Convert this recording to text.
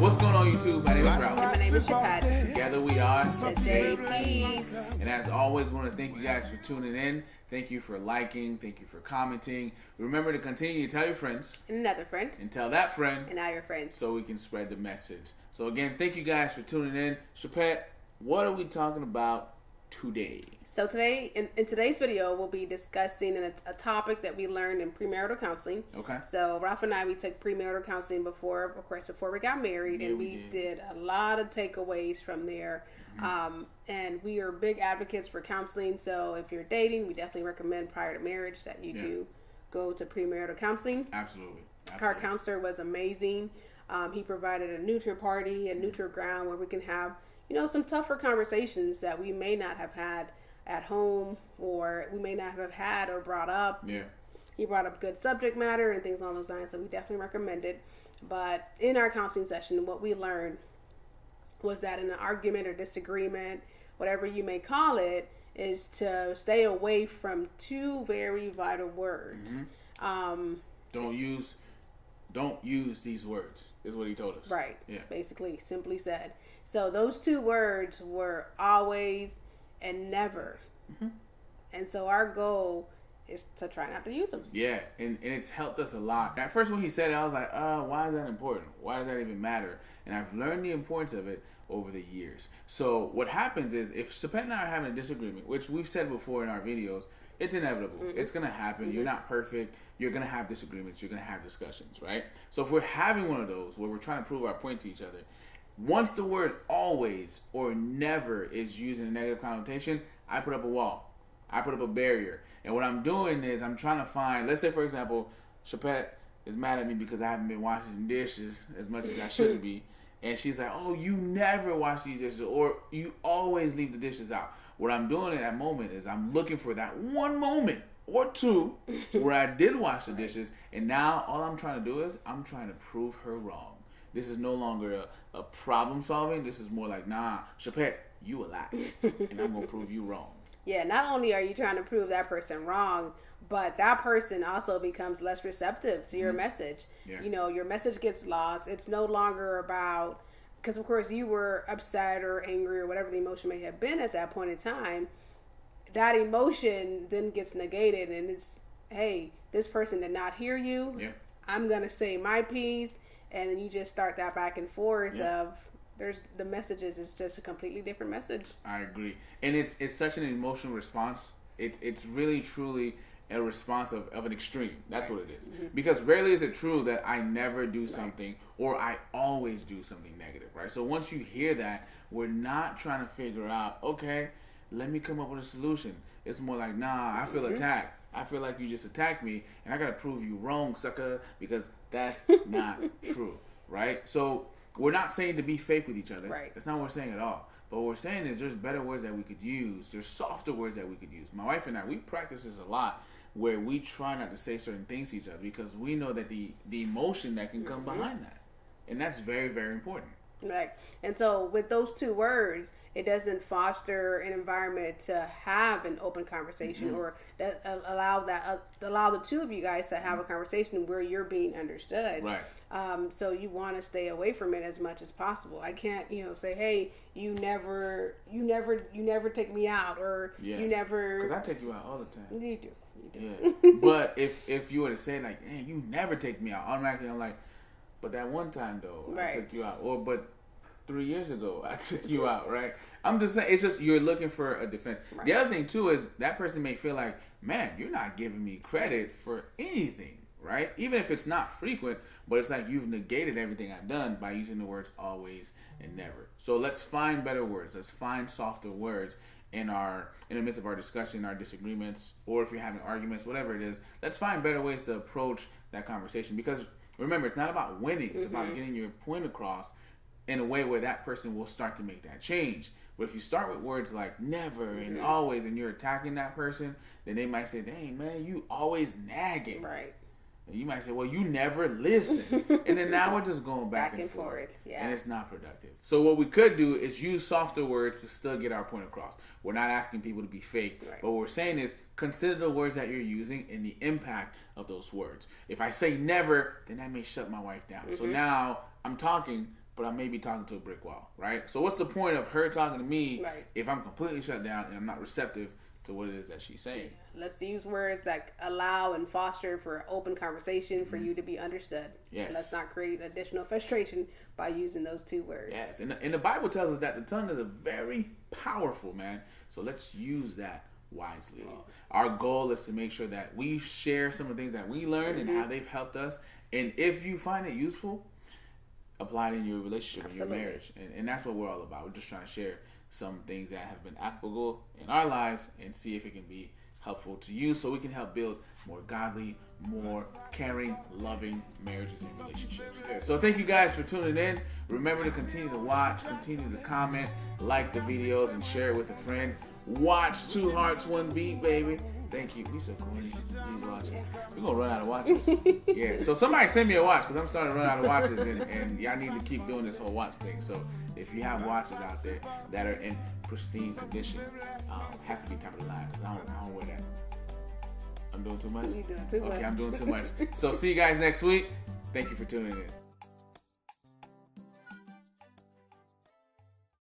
What's going on, YouTube? My name is Ralph. My name is Shapad. Together we are The JPs. And as always, we want to thank you guys for tuning in. Thank you for liking. Thank you for commenting. Remember to continue to tell your friends. And another friend. And tell that friend. And now your friends. So we can spread the message. So again, thank you guys for tuning in. Shapad, what are we talking about today? So today, in today's video, we'll be discussing a topic that we learned in premarital counseling. Okay. So Ralph and I, we took premarital counseling before we got married, and we did a lot of takeaways from there. Mm-hmm. And we are big advocates for counseling. So if you're dating, we definitely recommend prior to marriage that you do go to premarital counseling. Absolutely. Our counselor was amazing. He provided a neutral party, a neutral ground where we can have, some tougher conversations that we may not have had at home, or we may not have had or brought up. Yeah. He brought up good subject matter and things along those lines, so we definitely recommend it. But in our counseling session, what we learned was that in an argument or disagreement, whatever you may call it, is to stay away from two very vital words. Mm-hmm. Don't use these words, is what he told us. Right. Yeah. Basically, simply said. So those two words were always and never. Mm-hmm. And so our goal is to try not to use them. Yeah, and it's helped us a lot. At first when he said it, I was like, why is that important? Why does that even matter? And I've learned the importance of it over the years. So what happens is, if Shapad and I are having a disagreement, which we've said before in our videos, it's inevitable. Mm-hmm. It's going to happen. Mm-hmm. You're not perfect. You're going to have disagreements. You're going to have discussions, right? So if we're having one of those where we're trying to prove our point to each other, once the word always or never is used in a negative connotation, I put up a wall. I put up a barrier. And what I'm doing is I'm trying to find, let's say, for example, Shapad is mad at me because I haven't been washing dishes as much as I should be. And she's like, oh, you never wash these dishes, or you always leave the dishes out. What I'm doing at that moment is I'm looking for that one moment or two where I did wash the dishes, and now all I'm trying to do is I'm trying to prove her wrong. This is no longer a problem solving. This is more like, nah, Shapad, you a lie, and I'm going to prove you wrong. Yeah, not only are you trying to prove that person wrong, but that person also becomes less receptive to your message. Yeah. Your message gets lost. It's no longer about, because of course you were upset or angry or whatever the emotion may have been at that point in time. That emotion then gets negated, and it's, hey, this person did not hear you. Yeah. I'm going to say my piece. And then you just start that back and forth of the messages is just a completely different message. I agree. And it's such an emotional response. It's really truly a response of an extreme. That's what it is. Mm-hmm. Because rarely is it true that I never do something or I always do something negative, right? So once you hear that, we're not trying to figure out, okay, let me come up with a solution. It's more like, nah, I feel attacked. I feel like you just attacked me, and I gotta prove you wrong, sucker, because that's not true, right? So we're not saying to be fake with each other. Right. That's not what we're saying at all. But what we're saying is there's better words that we could use. There's softer words that we could use. My wife and I, we practice this a lot, where we try not to say certain things to each other because we know that the emotion that can come behind that. And that's very, very important. Right. And so with those two words, it doesn't foster an environment to have an open conversation or that allow the two of you guys to have a conversation where you're being understood. Right. So you want to stay away from it as much as possible. I can't, say, hey, you never take me out, or you never. Because I take you out all the time. You do. Yeah. But if you were to say like, hey, you never take me out, automatically I'm like, but that one time though, I took you out. But 3 years ago, I took you out, right? I'm just saying, it's just you're looking for a defense. Right. The other thing too is that person may feel like, man, you're not giving me credit for anything, right? Even if it's not frequent, but it's like you've negated everything I've done by using the words always and never. So let's find better words. Let's find softer words in the midst of our discussion, our disagreements, or if you're having arguments, whatever it is. Let's find better ways to approach that conversation, because remember, it's not about winning. It's about getting your point across in a way where that person will start to make that change. But if you start with words like never and always, and you're attacking that person, then they might say, dang, man, you always nagging. Right. And you might say, well, you never listen. And then now we're just going back and forth. Yeah. And it's not productive. So what we could do is use softer words to still get our point across. We're not asking people to be fake. Right. But what we're saying is consider the words that you're using and the impact of those words. If I say never, then that may shut my wife down. So now I'm talking, but I may be talking to a brick wall, right? So what's the point of her talking to me if I'm completely shut down and I'm not receptive to what it is that she's saying? Let's use words that allow and foster for open conversation for you to be understood. Yes. Let's not create additional frustration by using those two words. Yes, and the Bible tells us that the tongue is a very powerful, man. So let's use that wisely. Our goal is to make sure that we share some of the things that we learned and how they've helped us. And if you find it useful, apply it in your relationship, in your marriage. And that's what we're all about. We're just trying to share some things that have been applicable in our lives and see if it can be helpful to you so we can help build more godly, more caring, loving marriages and relationships. So thank you guys for tuning in. Remember to continue to watch, continue to comment, like the videos, and share it with a friend. Watch Two Hearts, One Beat, baby. Thank you. We so corny. Please watch it. We're going to run out of watches. Yeah. So somebody send me a watch because I'm starting to run out of watches and y'all need to keep doing this whole watch thing. So if you have watches out there that are in pristine condition, has to be top of the line because I don't wear that. I'm doing too much? You're doing too much. Okay, I'm doing too much. So see you guys next week. Thank you for tuning in.